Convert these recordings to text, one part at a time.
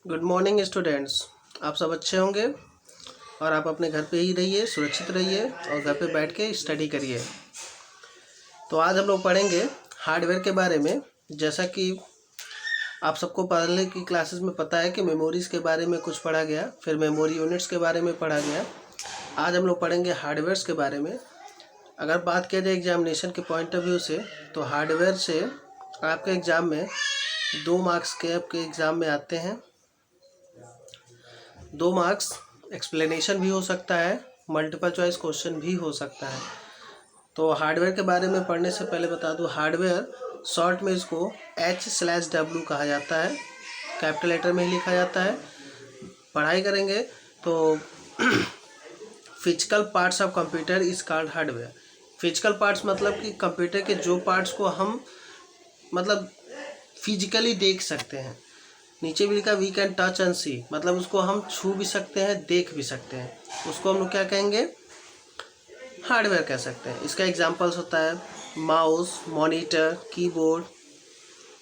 Good morning students. आप सब अच्छे होंगे और आप अपने घर पे ही रहिए, सुरक्षित रहिए और घर पे बैठ के स्टडी करिए। तो आज हम लोग पढ़ेंगे हार्डवेयर के बारे में। जैसा कि आप सबको पहले की क्लासेस में पता है कि मेमोरीज़ के बारे में कुछ पढ़ा गया, फिर मेमोरी यूनिट्स के बारे में पढ़ा गया। आज हम लोग पढ़ेंगे हार्डवेयर्स के बारे में। अगर बात किया जाए एग्जामिनेशन के पॉइंट ऑफ व्यू से, तो हार्डवेयर से आपके एग्ज़ाम में 2 मार्क्स के आपके एग्ज़ाम में आते हैं। 2 मार्क्स एक्सप्लेनेशन भी हो सकता है, मल्टीपल चॉइस क्वेश्चन भी हो सकता है। तो हार्डवेयर के बारे में पढ़ने से पहले बता दूं, हार्डवेयर शॉर्ट में इसको H/W कहा जाता है, कैपिटल लेटर में ही लिखा जाता है। पढ़ाई करेंगे तो physical parts of computer is called hardware. Physical parts मतलब कि कंप्यूटर के जो पार्ट्स को हम फिजिकली देख सकते हैं। नीचे भी लिखा वी कैन टच एंड सी, मतलब उसको हम छू भी सकते हैं, देख भी सकते हैं, उसको हम लोग क्या कहेंगे, हार्डवेयर कह सकते हैं। इसका एग्जांपल्स होता है mouse, monitor, keyboard,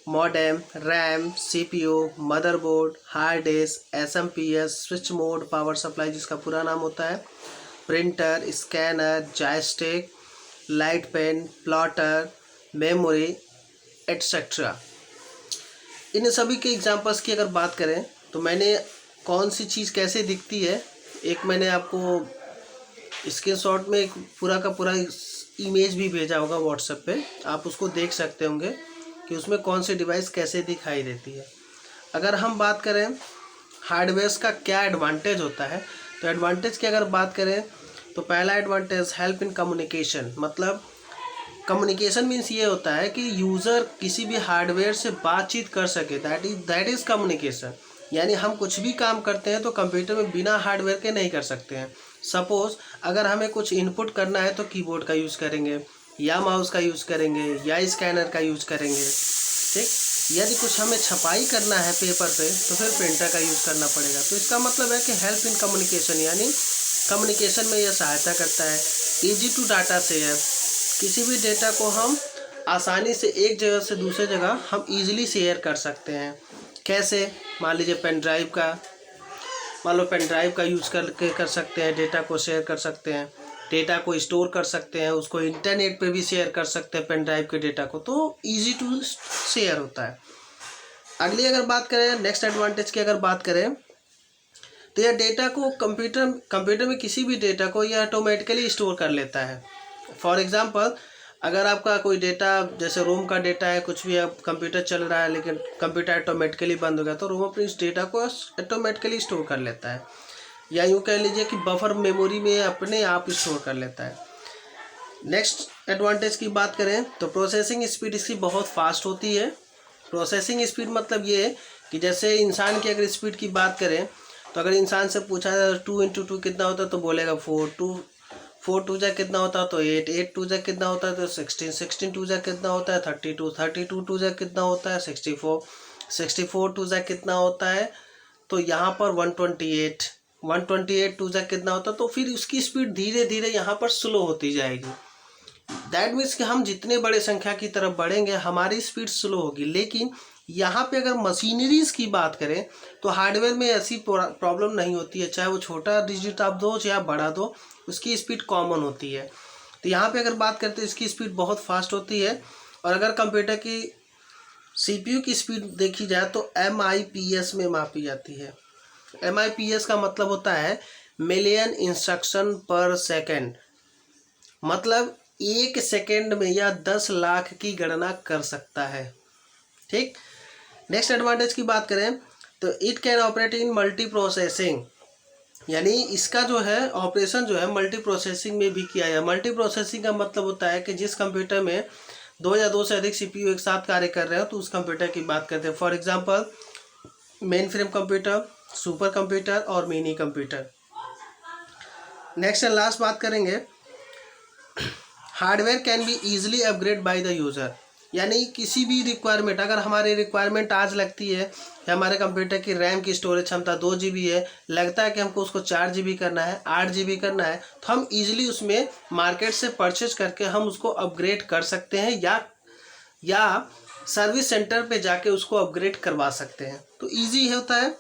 modem, RAM, CPU, motherboard, hard disk, SMPS, switch mode, power supply जिसका पूरा नाम होता है, printer, scanner, joystick, light pen, plotter, memory etcetera. इन सभी के एग्जांपल्स की अगर बात करें तो मैंने कौन सी चीज़ कैसे दिखती है, एक मैंने आपको स्क्रीनशॉट में एक पूरा का पूरा इमेज भी भेजा होगा व्हाट्सएप पे, आप उसको देख सकते होंगे कि उसमें कौन सी डिवाइस कैसे दिखाई देती है। अगर हम बात करें हार्डवेयर्स का क्या एडवांटेज होता है, तो एडवांटेज की अगर बात करें तो पहला एडवांटेज हेल्प इन कम्युनिकेशन। मतलब कम्युनिकेशन मीन्स ये होता है कि यूज़र किसी भी हार्डवेयर से बातचीत कर सके, दैट इज़ कम्युनिकेशन। यानी हम कुछ भी काम करते हैं तो कंप्यूटर में बिना हार्डवेयर के नहीं कर सकते हैं। सपोज़ अगर हमें कुछ इनपुट करना है तो कीबोर्ड का यूज़ करेंगे, या माउस का यूज़ करेंगे, या स्कैनर का यूज़ करेंगे। ठीक, यदि कुछ हमें छपाई करना है पेपर पे तो फिर प्रिंटर का यूज़ करना पड़ेगा। तो इसका मतलब है कि हेल्प इन कम्युनिकेशन, यानी कम्युनिकेशन में यह सहायता करता है। ईजी टू डाटा शेयर, किसी भी डेटा को हम आसानी से एक जगह से दूसरे जगह हम इजीली शेयर कर सकते हैं। कैसे, मान लीजिए पेन ड्राइव का यूज़ करके कर सकते हैं, डेटा को शेयर कर सकते हैं, डेटा को स्टोर कर सकते हैं, उसको इंटरनेट पे भी शेयर कर सकते हैं पेन ड्राइव के डेटा को, तो इजी टू शेयर होता है। अगली अगर बात करें नेक्स्ट एडवांटेज की अगर बात करें तो यह डेटा को कंप्यूटर में किसी भी डेटा को यह ऑटोमेटिकली स्टोर कर लेता है। फॉर एग्जांपल, अगर आपका कोई डेटा जैसे रोम का डेटा है, कुछ भी अब कंप्यूटर चल रहा है लेकिन कंप्यूटर ऑटोमेटिकली बंद हो गया, तो रोम अपने इस डेटा को ऑटोमेटिकली स्टोर कर लेता है, या यूँ कह लीजिए कि बफर मेमोरी में अपने आप स्टोर कर लेता है। नेक्स्ट एडवांटेज की बात करें तो प्रोसेसिंग स्पीड इसकी बहुत फास्ट होती है। प्रोसेसिंग स्पीड मतलब ये है कि जैसे इंसान की अगर स्पीड की बात करें तो अगर इंसान से पूछा जाए 2 × 2 कितना होता है तो बोलेगा 4, 4 2 जा कितना होता है तो 8, 8 2 जा कितना होता है तो 16, 16 2 जा कितना होता है 32, 32 2 जा कितना होता है 64, 64 2 जा कितना होता है तो यहाँ पर 128, 128 2 जा कितना होता है, तो फिर उसकी स्पीड धीरे धीरे यहाँ पर स्लो होती जाएगी। दैट मीन्स कि हम जितने बड़े संख्या की तरफ बढ़ेंगे हमारी स्पीड स्लो होगी। लेकिन यहाँ पे अगर मशीनरीज की बात करें तो हार्डवेयर में ऐसी प्रॉब्लम नहीं होती है, चाहे वो छोटा डिजिट आप दो या बड़ा दो, उसकी स्पीड कॉमन होती है। तो यहाँ पे अगर बात करते हैं इसकी स्पीड बहुत फास्ट होती है। और अगर कंप्यूटर की CPU की स्पीड देखी जाए तो MIPS में मापी जाती है। MIPS का मतलब होता है मिलियन इंस्ट्रक्शन पर सेकेंड, मतलब 1 सेकेंड में या 10 लाख की गणना कर सकता है। ठीक, नेक्स्ट एडवांटेज की बात करें तो it can operate in multi processing, यानी इसका जो है ऑपरेशन जो है मल्टी प्रोसेसिंग में भी किया जाए। मल्टी प्रोसेसिंग का मतलब होता है कि जिस कंप्यूटर में 2 या 2 से अधिक CPU एक साथ कार्य कर रहे हो तो उस कंप्यूटर की बात करते हैं। For example main frame computer, super computer और mini computer. Next and last बात करेंगे, hardware can be easily upgrade by the user, यानी किसी भी रिक्वायरमेंट, अगर हमारी रिक्वायरमेंट आज लगती है कि हमारे कंप्यूटर की रैम की स्टोरेज क्षमता 2 GB है, लगता है कि हमको उसको 4 GB करना है, 8 GB करना है, तो हम इजीली उसमें मार्केट से परचेज करके हम उसको अपग्रेड कर सकते हैं, या सर्विस सेंटर पे जाके उसको अपग्रेड करवा सकते हैं। तो ईजी होता है।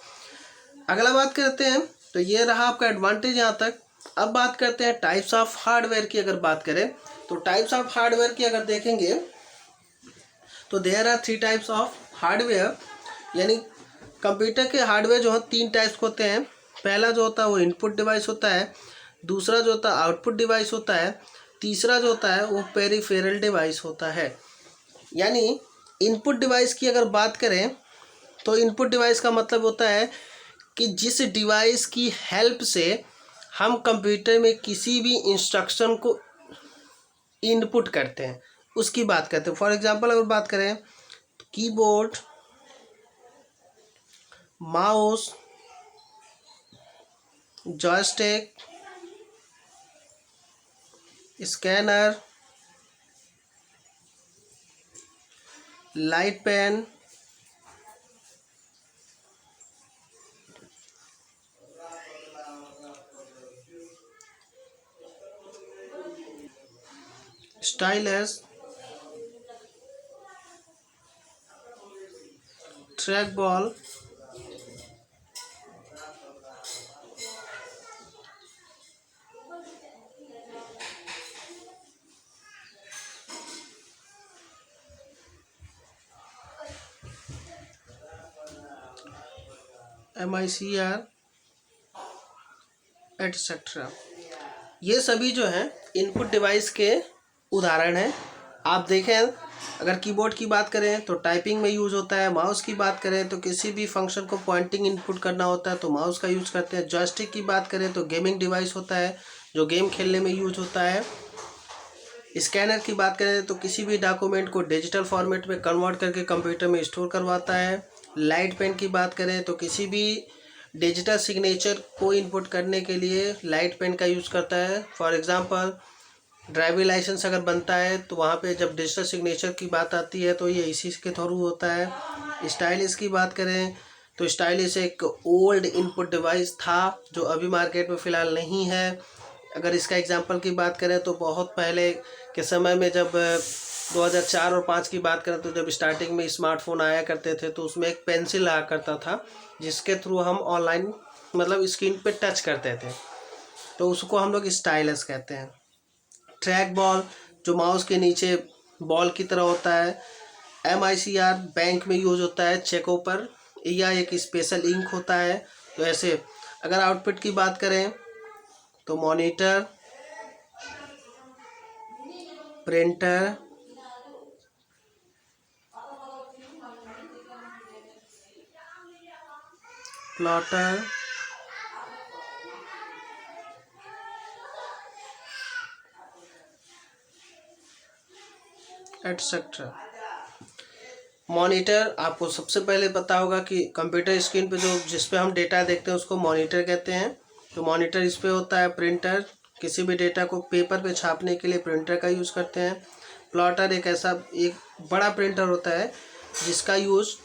अगला बात करते हैं, तो ये रहा आपका एडवांटेज यहाँ तक। अब बात करते हैं टाइप्स ऑफ हार्डवेयर की। अगर बात करें तो टाइप्स ऑफ हार्डवेयर की अगर देखेंगे तो there are 3 types of hardware, यानी कंप्यूटर के हार्डवेयर जो है 3 टाइप्स होते हैं। पहला जो होता है वो इनपुट डिवाइस होता है, दूसरा जो होता है आउटपुट डिवाइस होता है, तीसरा जो होता है वो पेरिफेरल डिवाइस होता है। यानी इनपुट डिवाइस की अगर बात करें तो इनपुट डिवाइस का मतलब होता है कि जिस डिवाइस की हेल्प से हम कंप्यूटर में किसी भी इंस्ट्रक्शन को इनपुट करते हैं उसकी बात करते हैं। फॉर एग्जांपल अगर बात करें तो keyboard, mouse, joystick, scanner, light pen, stylus, track ball, MICR etcetera. ये सभी जो हैं इनपुट डिवाइस के उदाहरण हैं। आप देखें अगर कीबोर्ड की बात करें तो टाइपिंग में यूज़ होता है, माउस की बात करें तो किसी भी फंक्शन को पॉइंटिंग इनपुट करना होता है तो माउस का यूज़ करते हैं। जॉयस्टिक की बात करें तो गेमिंग डिवाइस होता है जो गेम खेलने में यूज होता है। स्कैनर की बात करें तो किसी भी डॉक्यूमेंट को डिजिटल फॉर्मेट में कन्वर्ट करके कंप्यूटर में स्टोर करवाता है। लाइट पेन की बात करें तो किसी भी डिजिटल सिग्नेचर को इनपुट करने के लिए लाइट पेन का यूज़ करता है। फॉर एग्जांपल ड्राइविंग लाइसेंस अगर बनता है तो वहाँ पे जब डिजिटल सिग्नेचर की बात आती है तो ये इसी के थ्रू होता है। स्टाइलिस की बात करें तो स्टाइलिस एक ओल्ड इनपुट डिवाइस था जो अभी मार्केट में फ़िलहाल नहीं है। अगर इसका एग्जांपल की बात करें तो बहुत पहले के समय में जब 2004 और 5 की बात करें तो जब स्टार्टिंग में स्मार्टफोन आया करते थे तो उसमें एक पेंसिल आया करता था जिसके थ्रू हम ऑनलाइन मतलब स्क्रीन पे टच करते थे, तो उसको हम लोग स्टाइलस कहते हैं। ट्रैक बॉल जो माउस के नीचे बॉल की तरह होता है। MICR बैंक में यूज होता है चेकों पर, या एक स्पेशल इंक होता है। तो ऐसे अगर आउटपुट की बात करें तो monitor, printer, plotter, etcetera. Monitor आपको सबसे पहले पता होगा कि कंप्यूटर स्क्रीन पे जो जिस पे हम डेटा देखते हैं उसको मॉनिटर कहते हैं। तो मॉनिटर इस पे होता है। प्रिंटर किसी भी डेटा को पेपर पे छापने के लिए प्रिंटर का यूज़ करते हैं। प्लॉटर एक बड़ा प्रिंटर होता है जिसका यूज़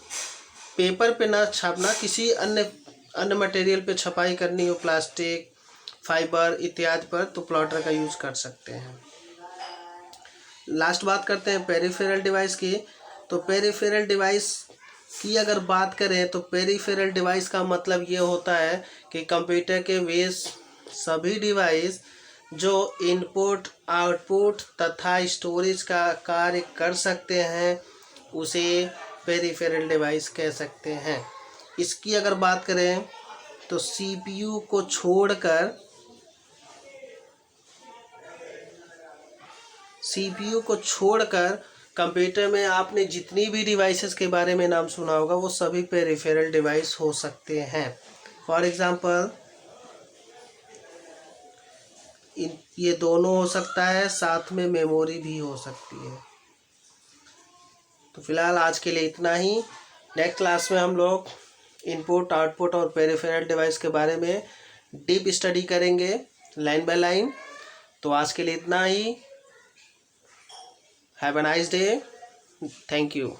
पेपर पे ना छापना, किसी अन्य मटेरियल पे छपाई करनी हो, प्लास्टिक, फाइबर इत्यादि पर, तो प्लॉटर का यूज़ कर सकते हैं। लास्ट बात करते हैं पेरिफेरल डिवाइस की। तो पेरिफेरल डिवाइस की अगर बात करें तो पेरिफेरल डिवाइस का मतलब ये होता है कि कंप्यूटर के वे सभी डिवाइस जो इनपुट, आउटपुट तथा स्टोरेज का कार्य कर सकते हैं उसे पेरिफेरल डिवाइस कह सकते हैं। इसकी अगर बात करें तो CPU को छोड़कर कंप्यूटर में आपने जितनी भी डिवाइसेस के बारे में नाम सुना होगा वो सभी पेरिफेरल डिवाइस हो सकते हैं। फॉर एग्जांपल ये दोनों हो सकता है, साथ में मेमोरी भी हो सकती है। तो फिलहाल आज के लिए इतना ही। नेक्स्ट क्लास में हम लोग इनपुट, आउटपुट और पेरिफेरल डिवाइस के बारे में डीप स्टडी करेंगे लाइन बाय लाइन। तो आज के लिए इतना ही। Have a nice day. Thank you.